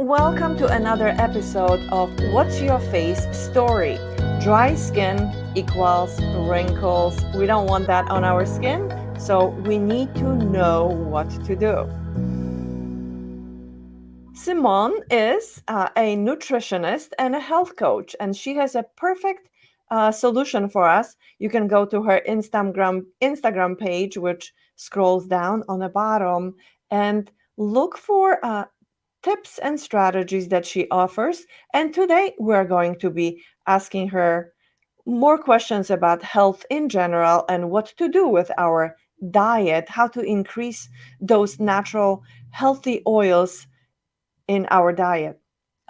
Welcome to another episode of What's Your Face Story. Dry skin equals wrinkles. We don't want that on our skin, so we need to know what to do. Simone is a nutritionist and a health coach, and she has a perfect solution for us. You can go to her Instagram page, which scrolls down on the bottom, and look for tips and strategies that she offers. And today we're going to be asking her more questions about health in general and what to do with our diet, how to increase those natural healthy oils in our diet.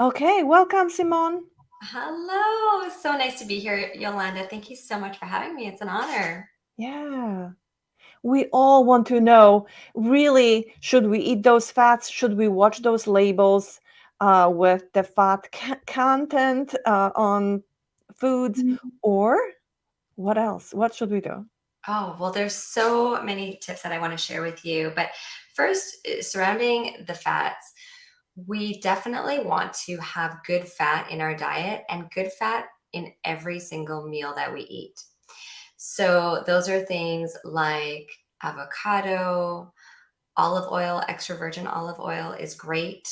Okay, welcome, Simone. Hello. So nice to be here, Yolanda. Thank you so much for having me. It's an honor. Yeah. We all want to know, really, should we eat those fats? Should we watch those labels with the fat content on foods? Or what else? What should we do? Oh, well, there's so many tips that I want to share with you. But first, surrounding the fats, we definitely want to have good fat in our diet and good fat in every single meal that we eat. So, those are things like avocado, olive oil, extra virgin olive oil is great.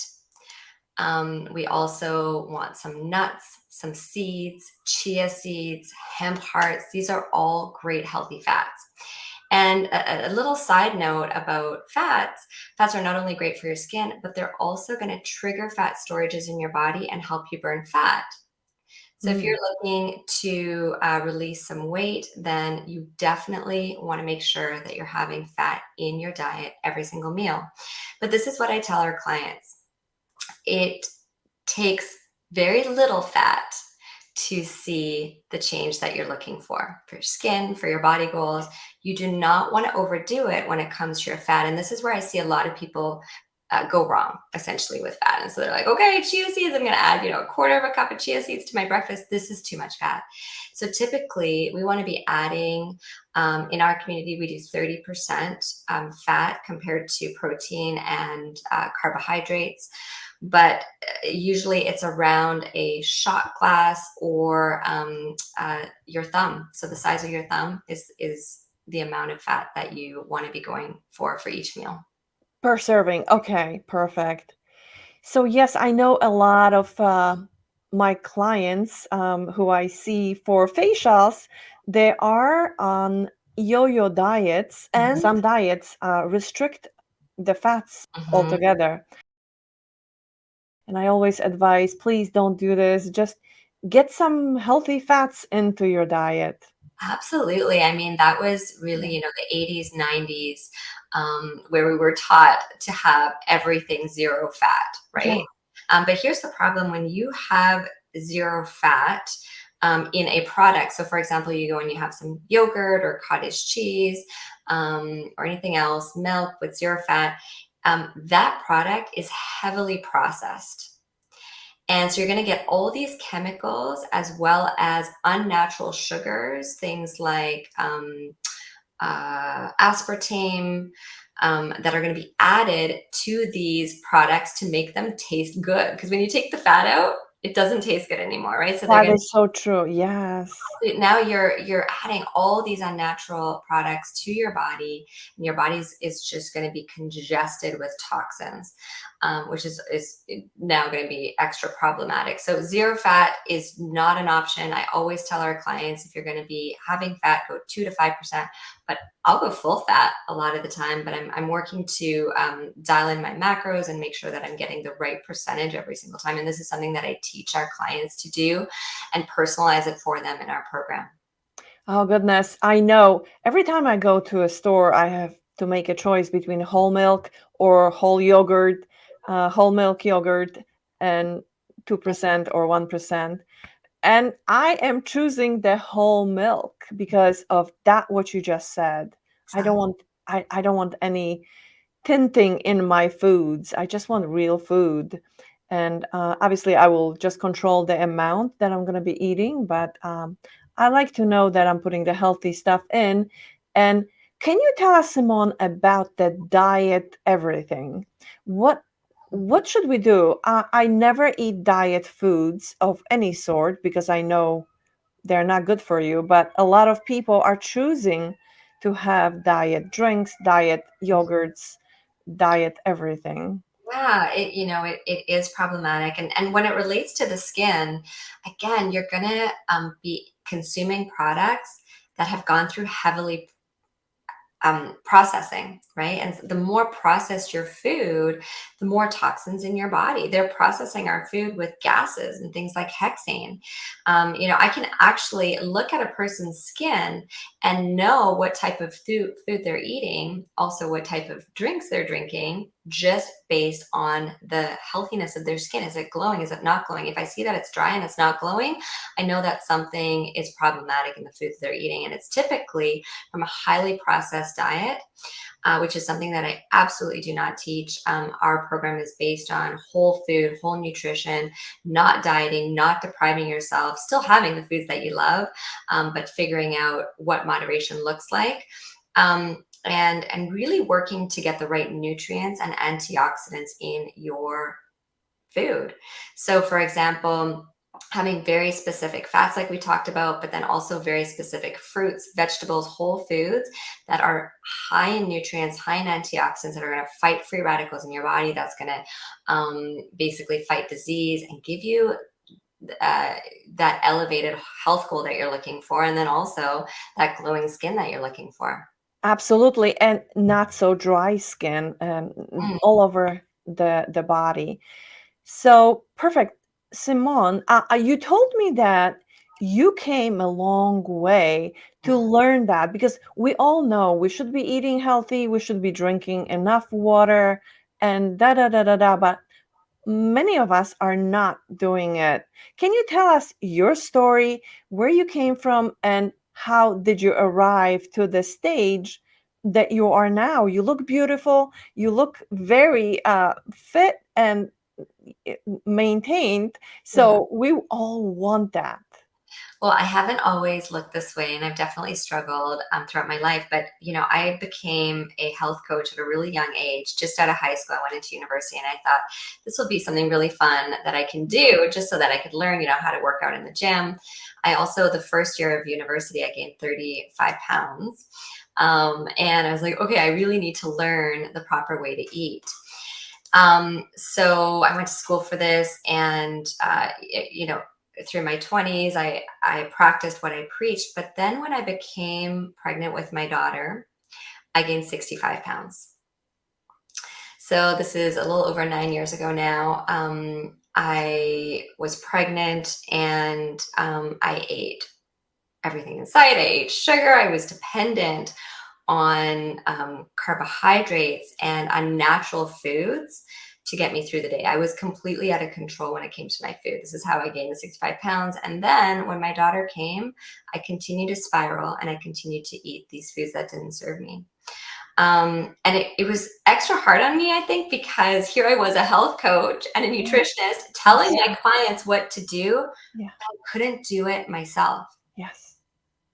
We also want some nuts, some seeds, chia seeds, hemp hearts. These are all great healthy fats. And a little side note about fats are not only great for your skin, but they're also going to trigger fat storages in your body and help you burn fat. So if you're Mm. looking to release some weight, then you definitely want to make sure that you're having fat in your diet every single meal. But this is what I tell our clients. It takes very little fat to see the change that you're looking for your skin, for your body goals. You do not want to overdo it when it comes to your fat. And this is where I see a lot of people go wrong essentially with fat. And so they're like, okay, chia seeds, I'm going to add, a quarter of a cup of chia seeds to my breakfast. This is too much fat. So typically we want to be adding, in our community, we do 30% fat compared to protein and carbohydrates. But usually it's around a shot glass or your thumb. So the size of your thumb is the amount of fat that you want to be going for each meal. Per serving. Okay, perfect. So, yes, I know a lot of my clients who I see for facials, they are on yo-yo diets, and Mhm. some diets restrict the fats Mhm. altogether. And I always advise, please don't do this. Just get some healthy fats into your diet. Absolutely. I mean, that was Yeah. really, the 80s, 90s, where we were taught to have everything zero fat, right? Yeah. But here's the problem when you have zero fat in a product. So, for example, you go and you have some yogurt or cottage cheese or anything else, milk with zero fat, that product is heavily processed. And so you're going to get all these chemicals as well as unnatural sugars, things like aspartame, that are going to be added to these products to make them taste good. Because when you take the fat out, it doesn't taste good anymore, right? So they're That going is so true. Yes. now you're adding all these unnatural products to your body, and your body is just going to be congested with toxins, which is now going to be extra problematic. So zero fat is not an option. I always tell our clients, if you're going to be having fat, go 2 to 5%, but I'll go full fat a lot of the time. But I'm working to dial in my macros and make sure that I'm getting the right percentage every single time, and this is something that I teach our clients to do and personalize it for them in our program. Oh, goodness. I know. Every time I go to a store, I have to make a choice between whole milk or whole yogurt, whole milk yogurt, and 2% or 1%. And I am choosing the whole milk because of that, what you just said. I don't want I don't want any tinting in my foods. I just want real food. And obviously, I will just control the amount that I'm going to be eating, but I like to know that I'm putting the healthy stuff in. And can you tell us, Simone, about the diet everything? What? what should we do? I never eat diet foods of any sort because I know they're not good for you, but a lot of people are choosing to have diet drinks, diet yogurts, diet everything. Yeah, it is problematic. And when it relates to the skin, again, you're gonna be consuming products that have gone through heavily processing, right? And the more processed your food, the more toxins in your body. They're processing our food with gases and things like hexane. I can actually look at a person's skin and know what type of food they're eating, also what type of drinks they're drinking, just based on the healthiness of their skin. Is it glowing? Is it not glowing? If I see that it's dry and it's not glowing, I know that something is problematic in the foods they're eating. And it's typically from a highly processed diet, which is something that I absolutely do not teach. Our program is based on whole food, whole nutrition, not dieting, not depriving yourself, still having the foods that you love, but figuring out what moderation looks like. And really working to get the right nutrients and antioxidants in your food. So, for example, having very specific fats, like we talked about, but then also very specific fruits, vegetables, whole foods that are high in nutrients, high in antioxidants that are going to fight free radicals in your body. That's going to basically fight disease and give you uh, that elevated health goal that you're looking for. And then also that glowing skin that you're looking for. Absolutely, and not so dry skin Mm, all over the body. So perfect. Simone, you told me that you came a long way to yeah. learn that because we all know we should be eating healthy, we should be drinking enough water, and da da da da da. But many of us are not doing it. Can you tell us your story, where you came from, and how did you arrive to the stage that you are now? You look beautiful, you look very fit and maintained. So we all want that. Well, I haven't always looked this way, and I've definitely struggled throughout my life. But I became a health coach at a really young age. Just out of high school, I went into university, and I thought this will be something really fun that I can do, just so that I could learn, how to work out in the gym. I also, the first year of university, I gained 35 pounds, and I was like, okay, I really need to learn the proper way to eat. So I went to school for this, and through my 20s, I practiced what I preached. But then when I became pregnant with my daughter, I gained 65 pounds. So this is a little over 9 years ago now. I was pregnant, and I ate everything in sight. I ate sugar. I was dependent on carbohydrates and unnatural foods to get me through the day. I was completely out of control when it came to my food. This is how I gained the 65 pounds. And then when my daughter came, I continued to spiral, and I continued to eat these foods that didn't serve me. And it was extra hard on me, I think, because here I was, a health coach and a Yeah. nutritionist, telling Yes. my clients what to do. Yeah. I couldn't do it myself. Yes.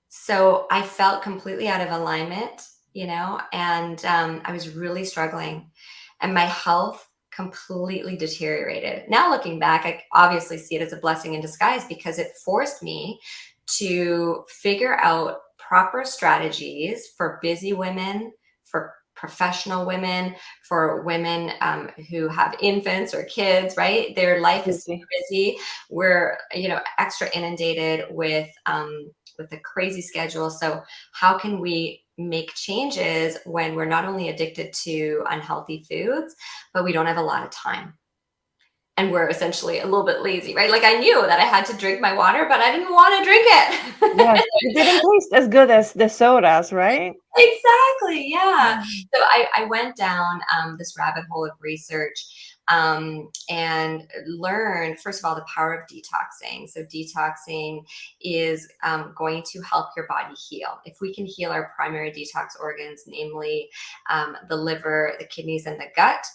So I felt completely out of alignment, and I was really struggling, and my health completely deteriorated. Now, looking back, I obviously see it as a blessing in disguise because it forced me to figure out proper strategies for busy women, for professional women, for women who have infants or kids, right? Their life is Busy. super busy. We're, extra inundated with a crazy schedule. So how can we make changes when we're not only addicted to unhealthy foods, but we don't have a lot of time? And we're essentially a little bit lazy, right? Like I knew that I had to drink my water, but I didn't want to drink Yes. it. It didn't taste as good as the sodas, right? Exactly. Yeah. Yeah. So I went down this rabbit hole of research, and learned, first of all, the power of detoxing. So, detoxing is going to help your body heal. If we can heal our primary detox organs, namely the liver, the kidneys, and the gut,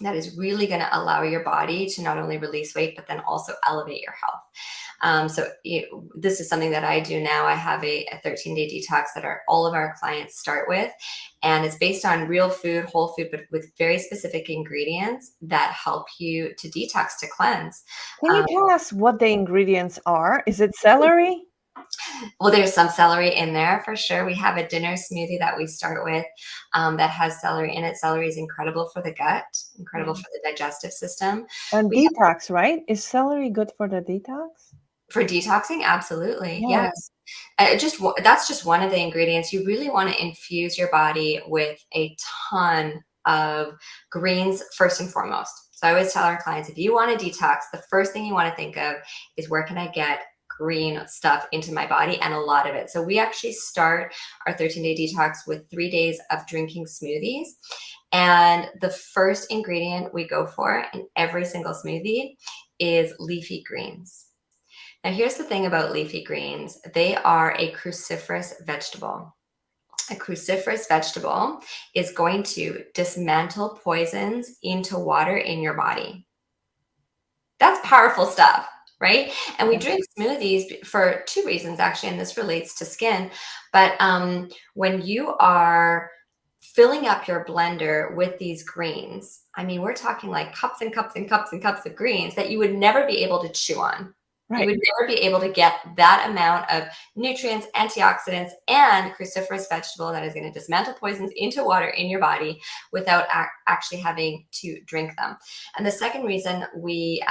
that is really going to allow your body to not only release weight, but then also elevate your health. This is something that I do now. I have a 13-day detox that all of our clients start with. And it's based on real food, whole food, but with very specific ingredients that help you to detox, to cleanse. Can you Um, tell us what the ingredients are? Is it celery? well, there's some celery in there for sure. We have a dinner smoothie that we start with that has celery in it. Celery is incredible for the gut, incredible Yeah. for the digestive system. And We detox, right? Is celery good for the detox? For detoxing, absolutely. Yeah, Yes. That's just one of the ingredients. You really want to infuse your body with a ton of greens first and foremost. So I always tell our clients, if you want to detox, the first thing you want to think of is where can I get green stuff into my body, and a lot of it. So we actually start our 13-day detox with 3 days of drinking smoothies. And the first ingredient we go for in every single smoothie is leafy greens. Now, here's the thing about leafy greens. They are a cruciferous vegetable. A cruciferous vegetable is going to dismantle poisons into water in your body. That's powerful stuff, right? And we yeah, drink smoothies for two reasons, actually, and this relates to skin. But when you are filling up your blender with these greens, I mean, we're talking like cups and cups and cups and cups of greens that you would never be able to chew on. You right. would never be able to get that amount of nutrients, antioxidants, and cruciferous vegetable that is going to dismantle poisons into water in your body without actually having to drink them. And the second reason we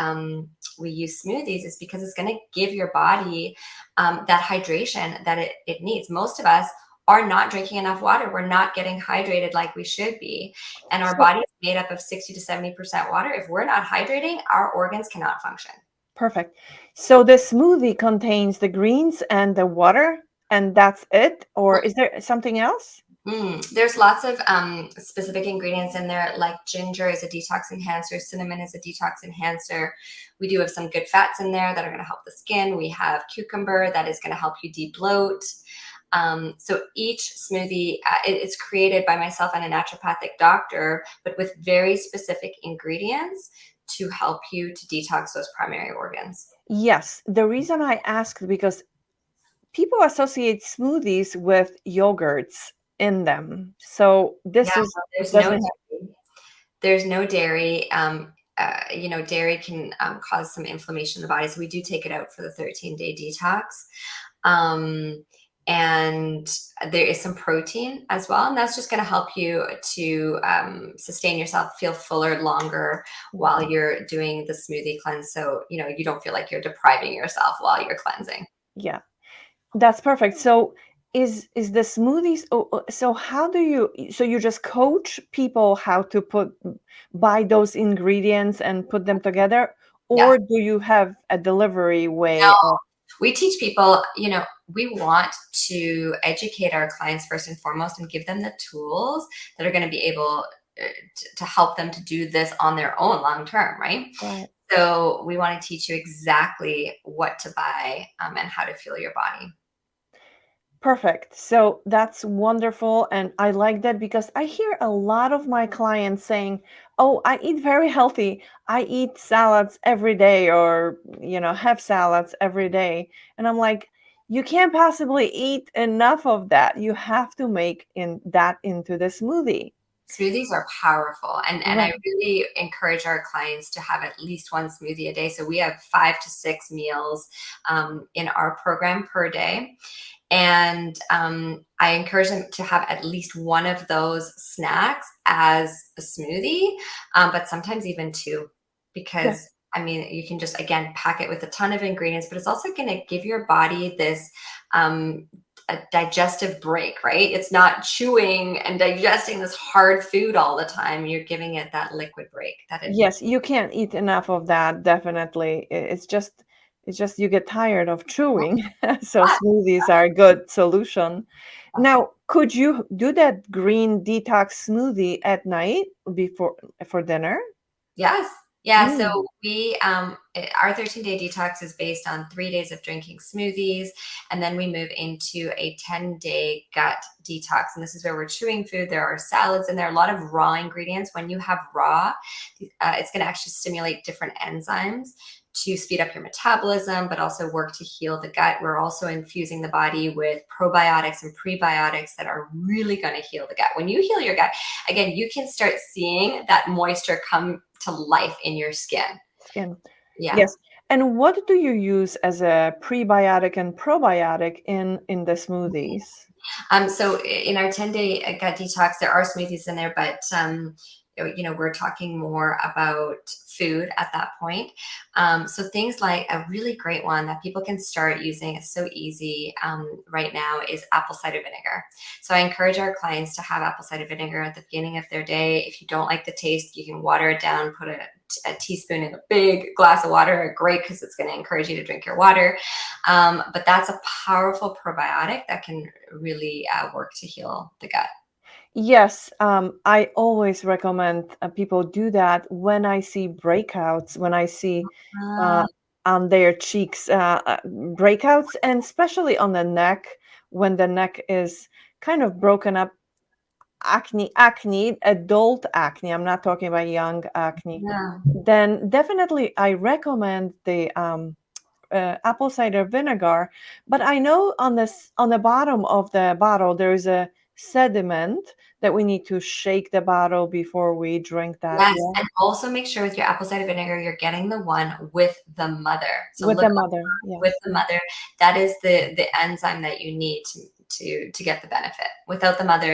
use smoothies is because it's going to give your body that hydration that it needs. Most of us are not drinking enough water. We're not getting hydrated like we should be. And our So body is made up of 60 to 70% water. If we're not hydrating, our organs cannot function. perfect. So the smoothie contains the greens and the water, and that's it? Or is there something else? There's lots of specific ingredients in there, like ginger is a detox enhancer, cinnamon is a detox enhancer. We do have some good fats in there that are going to help the skin. We have cucumber that is going to help you de-bloat. So each smoothie, it's created by myself and a naturopathic doctor, but with very specific ingredients to help you to detox those primary organs. Yes. The reason I asked because people associate smoothies with yogurts in them. So Yeah, this is there's no doesn't dairy. There's no dairy. Dairy can cause some inflammation in the body, so we do take it out for the 13-day detox. Um, and there is some protein as well, and that's just going to help you to sustain yourself, feel fuller longer have. while you're doing the smoothie cleanse. So you don't feel like you're depriving yourself while you're cleansing. Yeah. That's perfect. So is the smoothies so how do you so you just coach people how to buy those ingredients and put them together, Yes. or do you have a delivery No, way of we teach people, we want to educate our clients first and foremost and give them the tools that are going to be able to help them to do this on their own long term, right? right? So we want to teach you exactly what to buy and how to fuel your body. Perfect. So that's wonderful. And I like that because I hear a lot of my clients saying, oh, I eat very healthy. I eat salads every day or, have salads every day. And I'm like, you can't possibly eat enough of that. You have to make that into the smoothie. Smoothies are powerful, and I Right. really encourage our clients to have at least one smoothie a day. So we have 5 to 6 meals in our program per day. And I encourage them to have at least one of those snacks as a smoothie, but sometimes even two, Yeah. because I mean, you can just again pack it with a ton of ingredients, but it's also going to give your body this um, a digestive break, right? It's not chewing and digesting this hard food all the time. You're giving it that liquid break that it needs. Yes, you can't eat enough of that, definitely. It's just you get tired of chewing. So smoothies are a good solution. Now, could you do that green detox smoothie at night before for dinner? Yes. Yeah, so Mm. our 13-day detox is based on 3 days of drinking smoothies, and then we move into a 10-day gut detox. And this is where we're chewing food. There are salads in there, a lot of raw ingredients. When you have raw, it's going to actually stimulate different enzymes to speed up your metabolism, but also work to heal the gut. We're also infusing the body with probiotics and prebiotics that are really going to heal the gut. When you heal your gut, again, you can start seeing that moisture come to life in your skin. Skin. Yeah. Yes. And what do you use as a prebiotic and probiotic in the smoothies? So in our 10-day gut detox, there are smoothies in there, but we're talking more about food at that point. So things like a really great one that people can start using, it's so easy right now, is apple cider vinegar. So I encourage our clients to have apple cider vinegar at the beginning of their day. If you don't like the taste, you can water it down, put a teaspoon in a big glass of water. Great, because it's going to encourage you to drink your water. But that's a powerful probiotic that can really work to heal the gut. Yes, I always recommend people do that when I see breakouts, when I see uh, Uh, on their cheeks breakouts, and especially on the neck when the neck is kind of broken up. Acne, adult acne. I'm not talking about young acne. yeah. Then definitely I recommend the apple cider vinegar. But I know on the bottom of the bottle there is a sediment that we need to shake the bottle before we drink that. Yes, Yeah, and also make sure with your apple cider vinegar, you're getting the one with the mother. So with look the up mother. with Yes, the mother. That is the enzyme that you need to get the benefit. Without the mother,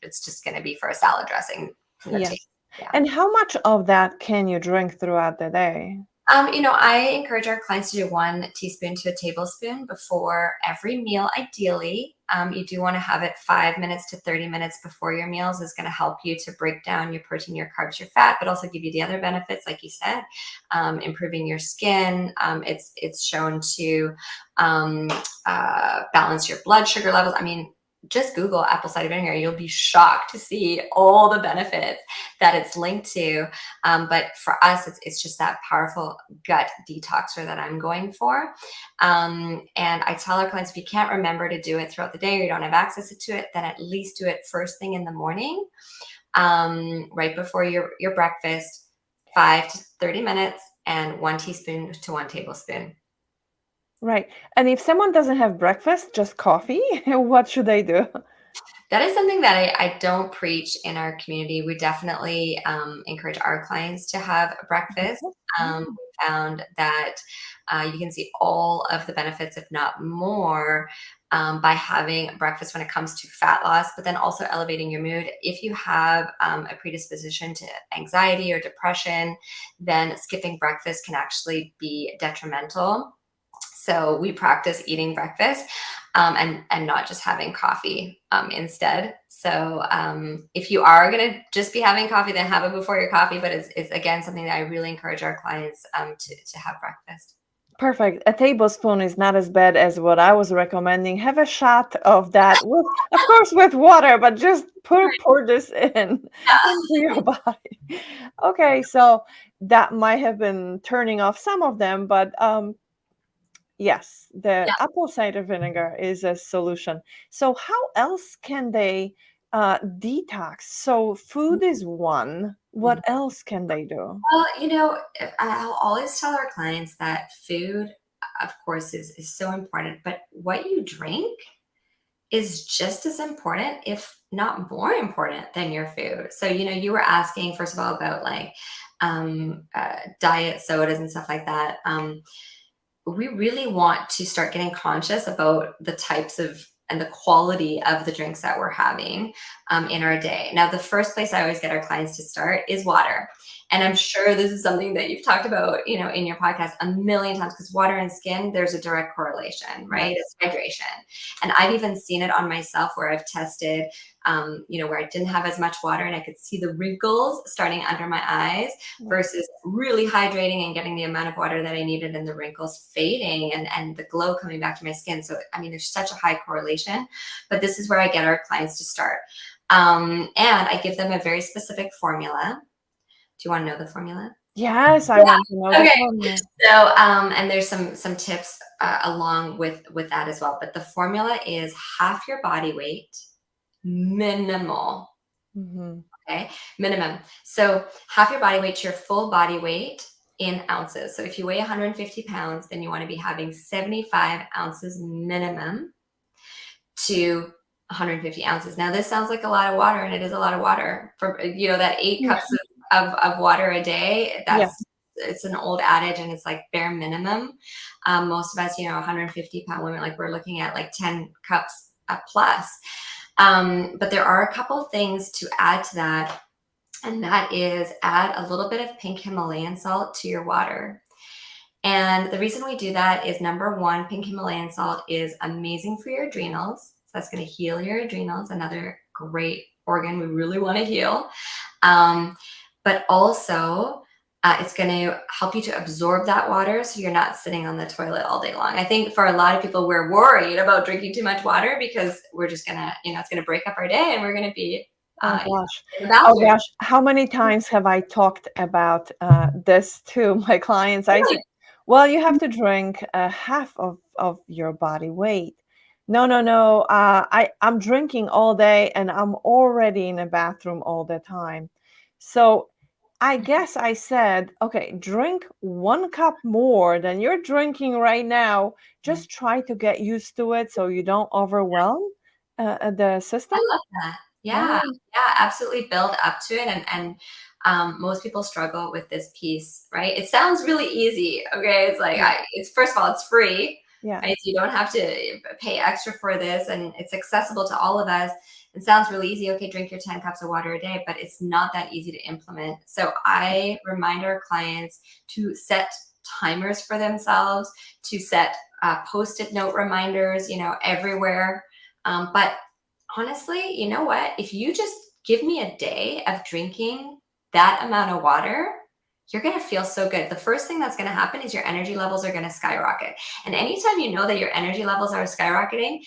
it's just going to be for a salad dressing. No taste. yes. Yeah. And how much of that can you drink throughout the day? I encourage our clients to do 1 teaspoon to a tablespoon before every meal, ideally. You do want to have it 5 minutes to 30 minutes before your meals, is going to help you to break down your protein, your carbs, your fat, but also give you the other benefits, like you said, improving your skin. It's shown to balance your blood sugar levels. I mean, just Google apple cider vinegar. You'll be shocked to see all the benefits that it's linked to. But for us, it's just that powerful gut detoxer that I'm going for. And I tell our clients, if you can't remember to do it throughout the day or you don't have access to it, then at least do it first thing in the morning, right before your breakfast, 5 to 30 minutes, and 1 teaspoon to 1 tablespoon. Right. And if someone doesn't have breakfast, just coffee, what should they do? That is something that I don't preach in our community. We definitely encourage our clients to have breakfast. Breakfast? We found that you can see all of the benefits, if not more, by having breakfast when it comes to fat loss, but then also elevating your mood. If you have a predisposition to anxiety or depression, then skipping breakfast can actually be detrimental. So we practice eating breakfast and not just having coffee instead. So if you are going to just be having coffee, then have it before your coffee. But it's again something that I really encourage our clients to have breakfast. Perfect. A tablespoon is not as bad as what I was recommending. Have a shot of that with, of course, with water, but just pour this in Yeah. into your body. Okay, so that might have been turning off some of them, but yes, the Yeah. apple cider vinegar is a solution. So how else can they detox? So food is one. What Mhm. else can they do? Well, I'll always tell our clients that food, of course, is so important, but what you drink is just as important, if not more important than your food. So, you were asking, first of all, about like diet sodas and stuff like that. We really want to start getting conscious about the types of and the quality of the drinks that we're having in our day. Now, the first place I always get our clients to start is water. And I'm sure this is something that you've talked about, in your podcast a million times, because water and skin, there's a direct correlation, right? Yes. It's hydration. And I've even seen it on myself where I've tested, where I didn't have as much water and I could see the wrinkles starting under my eyes versus really hydrating and getting the amount of water that I needed and the wrinkles fading and the glow coming back to my skin. So, I mean, there's such a high correlation, but this is where I get our clients to start. And I give them a very specific formula. Do you want to know the formula? Yes, I Yeah. want to know the Okay. formula. So, and there's some tips along with that as well. But the formula is half your body weight, minimal. Hmm. Okay, minimum. So half your body weight to your full body weight in ounces. So if you weigh 150 pounds, then you want to be having 75 ounces minimum to 150 ounces. Now, this sounds like a lot of water, and it is a lot of water. For that 8 cups of water a day. Yeah. It's an old adage, and it's like bare minimum. Most of us, 150-pound women, like we're looking at like 10 cups plus. But there are a couple things to add to that, and that is add a little bit of pink Himalayan salt to your water. And the reason we do that is, number one, pink Himalayan salt is amazing for your adrenals. So that's going to heal your adrenals, another great organ we really want to heal. But also, it's going to help you to absorb that water so you're not sitting on the toilet all day long. I think for a lot of people, we're worried about drinking too much water because we're just going to, it's going to break up our day and we're going to be Oh gosh. in the Oh bathroom. gosh. How many times have I talked about this to my clients? I Really? said, well, you have to drink half of your body weight. No, no, no. I'm drinking all day and I'm already in the bathroom all the time. So I guess I said, okay, drink 1 cup more than you're drinking right now. Just try to get used to it so you don't overwhelm the system. I love that. Yeah. Yeah, yeah, absolutely build up to it, and most people struggle with this piece, right? It sounds really easy, okay? It's like Yeah. it's first of all, it's free, Yeah. right? So you don't have to pay extra for this, and it's accessible to all of us. It sounds really easy. Okay, drink your 10 cups of water a day, but it's not that easy to implement. So I remind our clients to set timers for themselves, to set post-it note reminders, everywhere. But honestly, you know what? If you just give me a day of drinking that amount of water, you're going to feel so good. The first thing that's going to happen is your energy levels are going to skyrocket. And anytime you know that your energy levels are skyrocketing,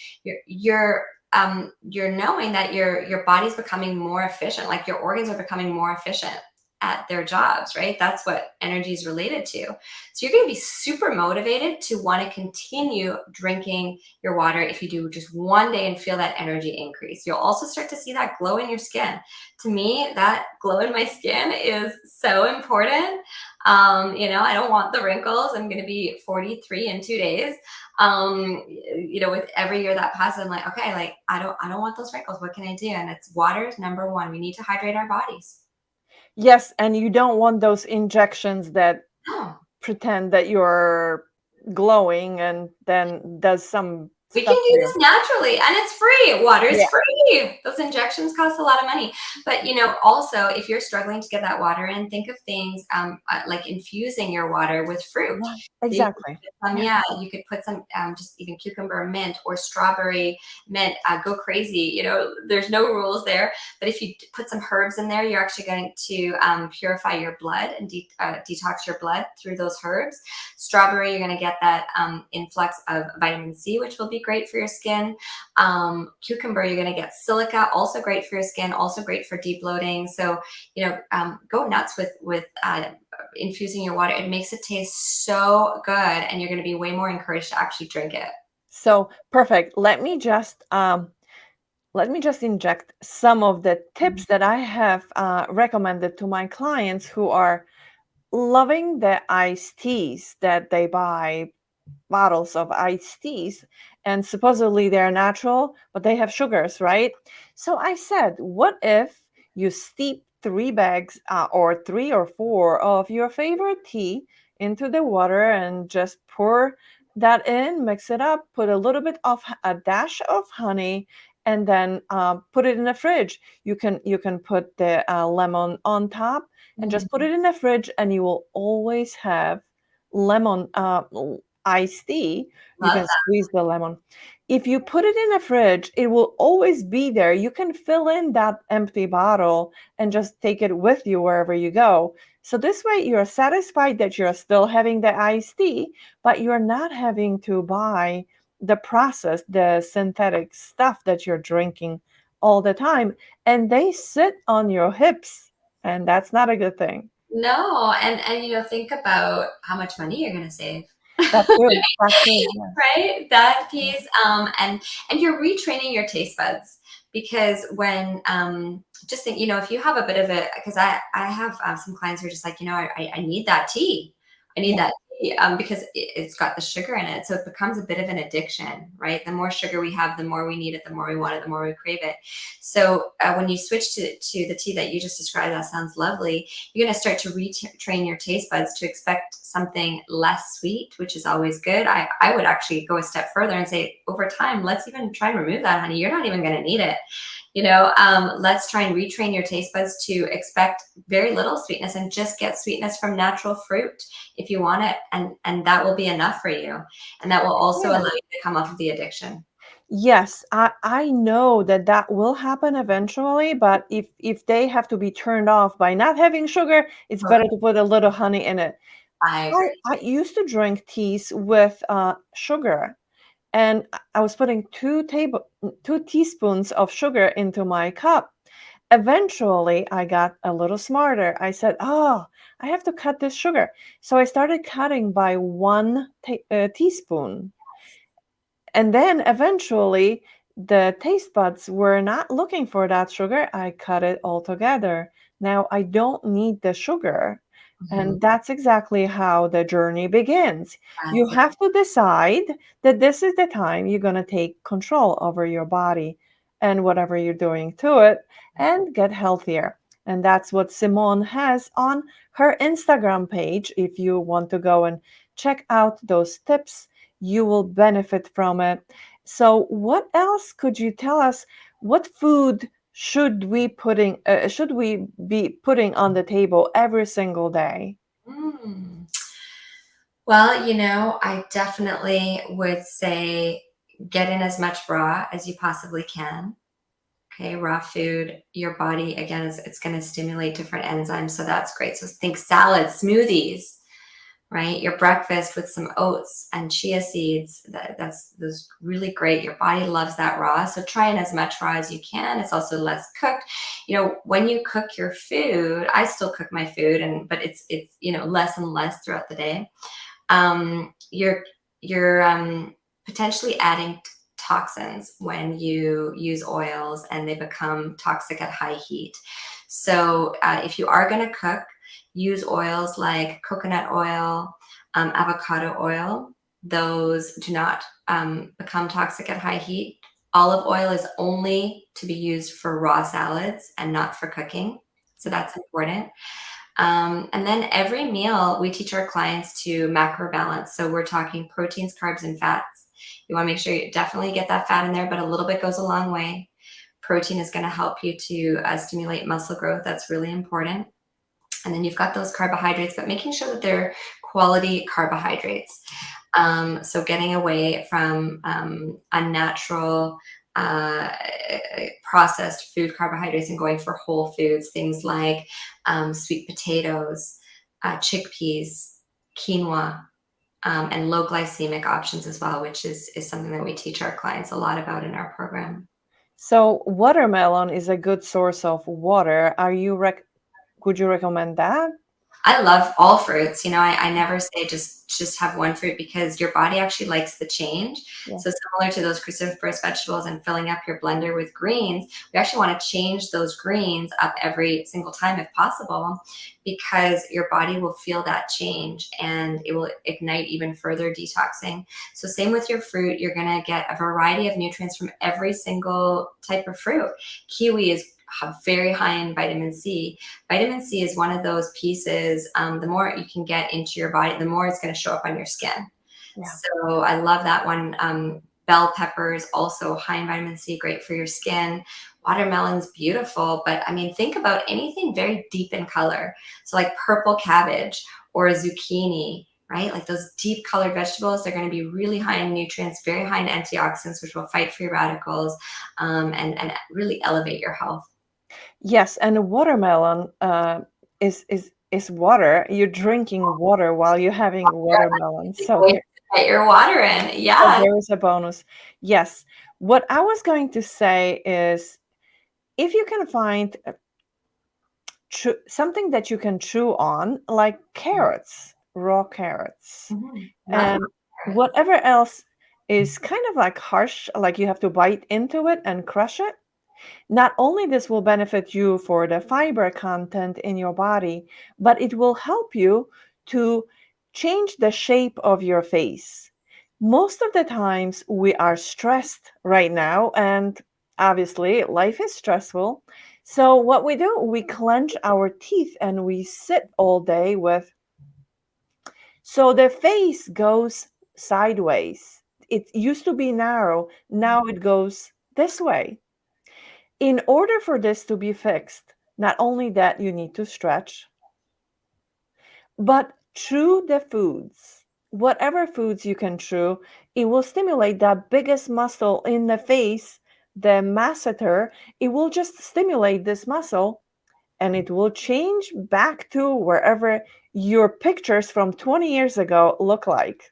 you're knowing that your body's becoming more efficient, like your organs are becoming more efficient at their jobs, right? That's what energy is related to. So you're going to be super motivated to want to continue drinking your water if you do just one day and feel that energy increase. You'll also start to see that glow in your skin. To me, that glow in my skin is so important. I don't want the wrinkles. I'm going to be 43 in 2 days. With every year that passes, I'm like, okay, like I don't want those wrinkles. What can I do? And it's water is number one. We need to hydrate our bodies. Yes, and you don't want those injections that No. pretend that you're glowing and then does some We can stuff do to this you. naturally, and it's free. Water is Yeah. free. Those injections cost a lot of money. But, also, if you're struggling to get that water in, think of things like infusing your water with fruit. Yeah, So you could exactly. put some, Yeah. yeah, you could put some just even cucumber mint or strawberry mint. Go crazy. There's no rules there. But if you put some herbs in there, you're actually going to purify your blood and detox your blood through those herbs. Strawberry, you're going to get that influx of vitamin C, which will be great for your skin. Cucumber, you're going to get silica, also great for your skin, also great for deep bloating. So, go nuts with infusing your water. It makes it taste so good, and you're going to be way more encouraged to actually drink it. So perfect. Let me just inject some of the tips that I have recommended to my clients who are loving the iced teas that they buy bottles of iced teas, and supposedly they're natural, but they have sugars, right? So I said, what if you steep 3 bags or 3 or 4 of your favorite tea into the water and just pour that in, mix it up, put a little bit of a dash of honey, and then put it in the fridge. You can put the lemon on top and just put Mm, it in the fridge, and you will always have lemon iced tea. You love can that. squeeze the lemon. If you put it in a fridge, it will always be there. You can fill in that empty bottle and just take it with you wherever you go. So this way you're satisfied that you're still having the iced tea, but you're not having to buy the processed, the synthetic stuff that you're drinking all the time. And they sit on your hips, and that's not a good thing. No, and think about how much money you're going to save. That too, yes. Right? That piece, and you're retraining your taste buds because when just think, if you have a bit of a, because I have some clients who are just like, I need that tea. I need Yeah, that tea because it's got the sugar in it, so it becomes a bit of an addiction, right? The more sugar we have, the more we need it, the more we want it, the more we crave it. So when you switch to the tea that you just described, that sounds lovely. You're going to start to retrain your taste buds to expect something less sweet, which is always good. I would actually go a step further and say, over time, let's even try and remove that, honey. You're not even going to need it. Let's try and retrain your taste buds to expect very little sweetness and just get sweetness from natural fruit if you want it. And that will be enough for you. And that will also yeah. allow you to come off of the addiction. Yes, I know that that will happen eventually, but if they have to be turned off by not having sugar, it's Okay, better to put a little honey in it. I I agree. I used to drink teas with sugar, and I was putting 2 teaspoons of sugar into my cup. Eventually, I got a little smarter. I said, "Oh, I have to cut this sugar." So I started cutting by 1 teaspoon. And then eventually, the taste buds were not looking for that sugar. I cut it altogether. Now I don't need the sugar. Mhm. And that's exactly how the journey begins. You That's it. have to decide that this is the time you're going to take control over your body and whatever you're doing to it and get healthier. And that's what Simone has on her Instagram page. If you want to go and check out those tips, you will benefit from it. So, what else could you tell us? What food should we be putting on the table every single day? Mm. Well, I definitely would say get in as much raw as you possibly can. Okay, raw food, your body again is it's going to stimulate different enzymes, so that's great. So think salads, smoothies, right? Your breakfast with some oats and chia seeds. That's really great. Your body loves that raw, so try in as much raw as you can. It's also less cooked. When you cook your food, I still cook my food, but it's less and less throughout the day. You're potentially adding toxins when you use oils and they become toxic at high heat. So if you are going to cook, use oils like coconut oil, avocado oil. Those do not become toxic at high heat. Olive oil is only to be used for raw salads and not for cooking. So that's important. And then every meal, we teach our clients to macro balance. So we're talking proteins, carbs, and fats. You want to make sure you definitely get that fat in there, but a little bit goes a long way. Protein is going to help you to stimulate muscle growth. That's really important. And then you've got those carbohydrates, but making sure that they're quality carbohydrates. So getting away from unnatural uh, processed food carbohydrates and going for whole foods, things like sweet potatoes, chickpeas, quinoa, and low glycemic options as well, which is something that we teach our clients a lot about in our program. So, watermelon is a good source of water. Would you recommend that? I love all fruits. I never say just have one fruit because your body actually likes the change. Yeah. So similar to those cruciferous vegetables and filling up your blender with greens, we actually want to change those greens up every single time if possible, because your body will feel that change and it will ignite even further detoxing. So same with your fruit, you're going to get a variety of nutrients from every single type of fruit. Kiwi is very high in vitamin C. Vitamin C is one of those pieces. The more you can get into your body, the more it's going to show up on your skin. Yeah. So I love that one. Bell peppers, also high in vitamin C, great for your skin. Watermelon's beautiful, but I mean, think about anything very deep in color. So like purple cabbage or zucchini, right? Like those deep colored vegetables, they're going to be really high in nutrients, very high in antioxidants, which will fight free radicals and really elevate your health. Yes, and watermelon is water. You're drinking water while you're having watermelon. It's a way to get your water in. So Yeah. there is a bonus. Yes. What I was going to say is if you can find something that you can chew on, like carrots, raw carrots, Love and carrots. whatever else is kind of like harsh, like you have to bite into it and crush it. Not only this will benefit you for the fiber content in your body, but it will help you to change the shape of your face. Most of the times we are stressed right now, and obviously life is stressful. So what we do, we clench our teeth and we sit all day with, so the face goes sideways. It used to be narrow, now it goes this way. In order for this to be fixed, not only that you need to stretch, but chew the foods. Whatever foods you can chew, it will stimulate that biggest muscle in the face, the masseter. It will just stimulate this muscle and it will change back to wherever your pictures from 20 years ago look like.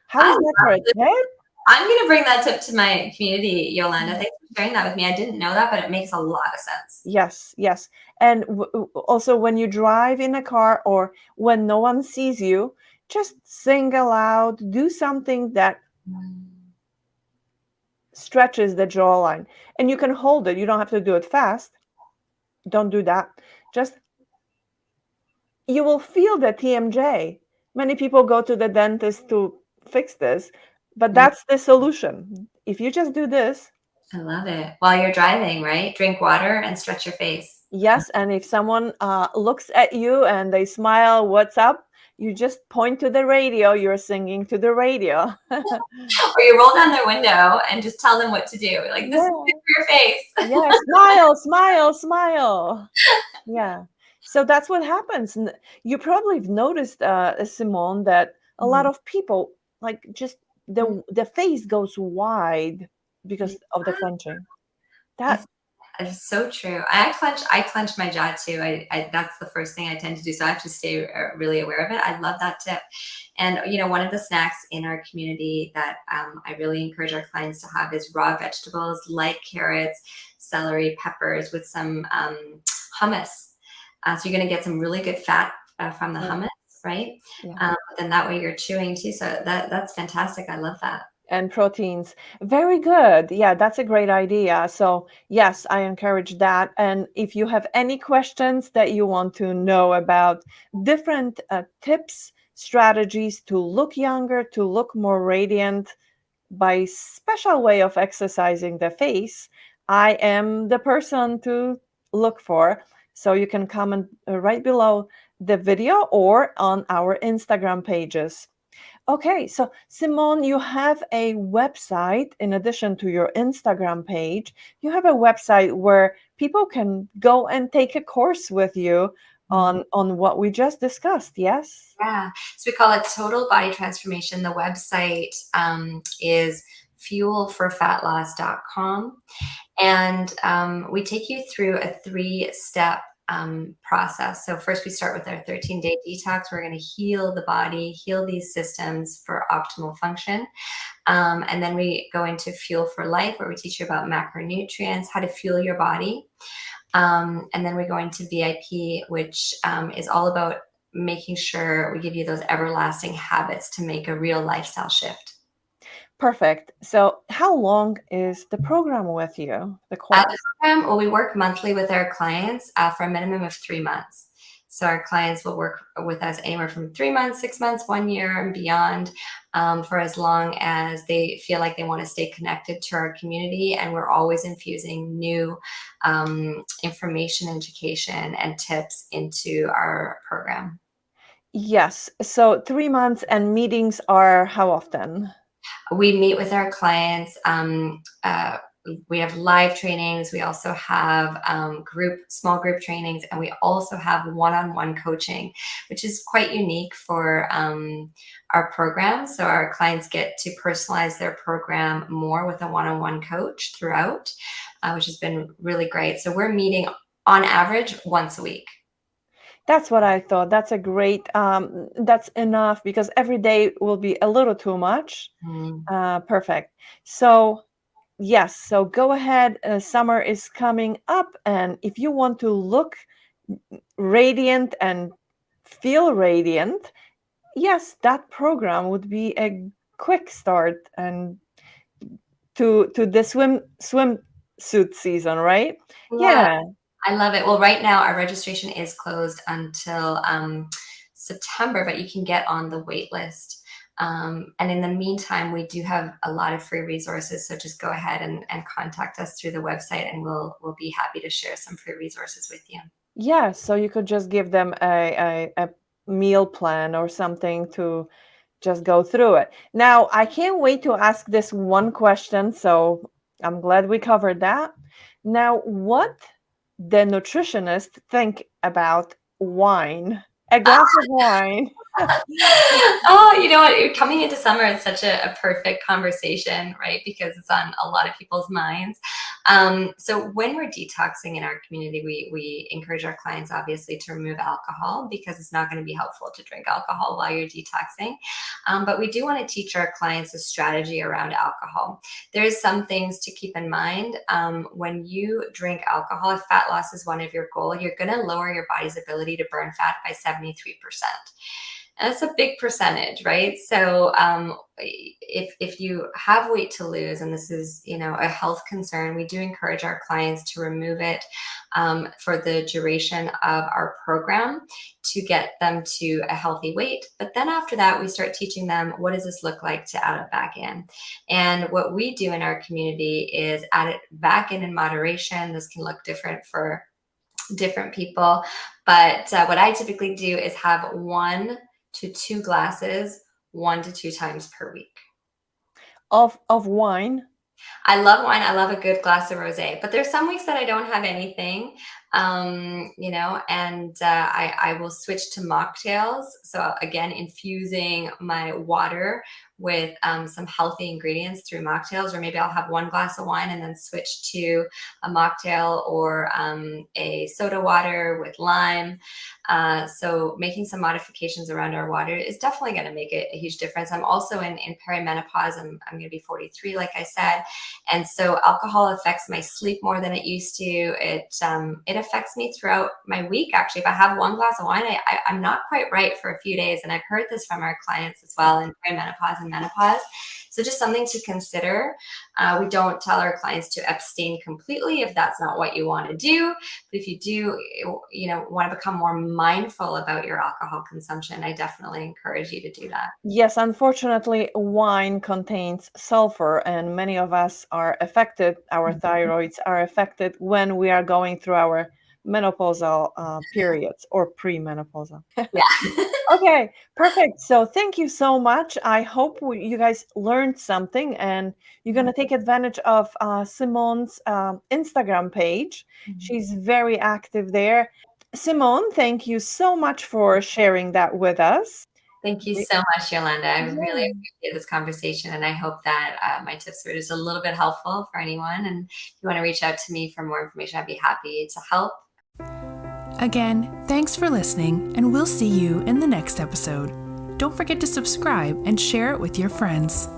How I is that for love a this. kid? I'm going to bring that tip to my community, Yolanda. Thanks for sharing that with me. I didn't know that, but it makes a lot of sense. Yes, yes. And also, when you drive in a car or when no one sees you, just sing aloud, do something that Mm. stretches the jawline. And you can hold it. You don't have to do it fast. Don't do that. Just, you will feel the TMJ. Many people go to the dentist to fix this, but Mm. that's the solution. If you just do this, I love it. While you're driving, right? Drink water and stretch your face. yes, and if someone looks at you and they smile, what's up? You just point to the radio. You're singing to the radio. Or you roll down their window and just tell them what to do. Like, this is good Yeah, for your face. yeah. Smile, smile, smile. Yeah. So that's what happens. You probably have noticed, Simone, that a lot Mhm. of people like just the face goes wide Yeah. because of the clenching. I That It's so true. I clench my jaw too. That's the first thing I tend to do. So I have to stay really aware of it. I love that tip. And one of the snacks in our community that I really encourage our clients to have is raw vegetables like carrots, celery, peppers with some hummus. So you're going to get some really good fat from the yeah, hummus, right? yeah. But then that way you're chewing too. So that's fantastic. I love that. And proteins. Very good. Yeah, that's a great idea. So, yes, I encourage that. And if you have any questions that you want to know about different tips, strategies to look younger, to look more radiant by special way of exercising the face, I am the person to look for. So you can comment right below the video or on our Instagram pages. Okay, so Simone, you have a website in addition to your Instagram page. You have a website where people can go and take a course with you on what we just discussed. Yes? Yeah. So we call it Total Body Transformation. The website is fuelforfatloss.com. And we take you through a 3-step process. So first we start with our 13-day detox. We're going to heal the body, heal these systems for optimal function. And then we go into Fuel for Life, where we teach you about macronutrients, how to fuel your body. And then we go into VIP, which is all about making sure we give you those everlasting habits to make a real lifestyle shift. Perfect. So how long is the program with you, the The course? program, well, we work monthly with our clients for a minimum of 3 months. So our clients will work with us anywhere from 3 months, 6 months, 1 year, and beyond, for as long as they feel like they want to stay connected to our community. And we're always infusing new information, education, and tips into our program. Yes. So 3 months and meetings are how often? We meet with our clients. We have live trainings. We also have small group trainings, and we also have one-on-one coaching, which is quite unique for our program. So our clients get to personalize their program more with a one-on-one coach throughout, which has been really great. So we're meeting on average once a week. That's what I thought. That's a great, that's enough because every day will be a little too much. Mm. Perfect. So, yes, so go ahead. Summer is coming up, and if you want to look radiant and feel radiant, yes, that program would be a quick start and to the swimsuit season, right? Yeah, Yeah. I love it. Well, right now our registration is closed until September, but you can get on the wait list. And in the meantime, we do have a lot of free resources. So just go ahead and contact us through the website, and we'll be happy to share some free resources with you. Yeah, so you could just give them a meal plan or something to just go through it. Now, I can't wait to ask this one question, so I'm glad we covered that. Now, what the nutritionist think about wine? A glass of wine. Oh, you know what? Coming into summer is such a perfect conversation, right? Because it's on a lot of people's minds. So when we're detoxing in our community, we encourage our clients obviously to remove alcohol because it's not going to be helpful to drink alcohol while you're detoxing. But we do want to teach our clients a strategy around alcohol. There's some things to keep in mind. When you drink alcohol, if fat loss is one of your goals, you're going to lower your body's ability to burn fat by 73%. And that's a big percentage, right? So if you have weight to lose, and this is a health concern, we do encourage our clients to remove it for the duration of our program to get them to a healthy weight. But then after that, we start teaching them, what does this look like to add it back in? And what we do in our community is add it back in moderation. This can look different for different people. But what I typically do is have 1 to 2 glasses 1 to 2 times per week. Of wine. I love wine. I love a good glass of rosé, but there's some weeks that I don't have anything, and I will switch to mocktails. So again, infusing my water with some healthy ingredients through mocktails, or maybe I'll have 1 glass of wine and then switch to a mocktail or a soda water with lime. So making some modifications around our water is definitely going to make a huge difference. I'm also in perimenopause. I'm going to be 43, like I said. And so alcohol affects my sleep more than it used to. It affects me throughout my week. Actually, if I have 1 glass of wine, I'm not quite right for a few days. And I've heard this from our clients as well in perimenopause and menopause. So just something to consider. We don't tell our clients to abstain completely if that's not what you want to do. But if you do, want to become more mindful about your alcohol consumption, I definitely encourage you to do that. Yes, unfortunately, wine contains sulfur, and many of us are affected. Our thyroids are affected when we are going through our menopausal periods or premenopausal. Yeah. Okay, perfect. So thank you so much. I hope you guys learned something and you're going to take advantage of Simone's Instagram page. She's very active there. Simone, thank you so much for sharing that with us. Thank you so much, Yolanda. I really Yeah. appreciate this conversation, and I hope that my tips were just a little bit helpful for anyone. And if you want to reach out to me for more information, I'd be happy to help. Again, thanks for listening, and we'll see you in the next episode. Don't forget to subscribe and share it with your friends.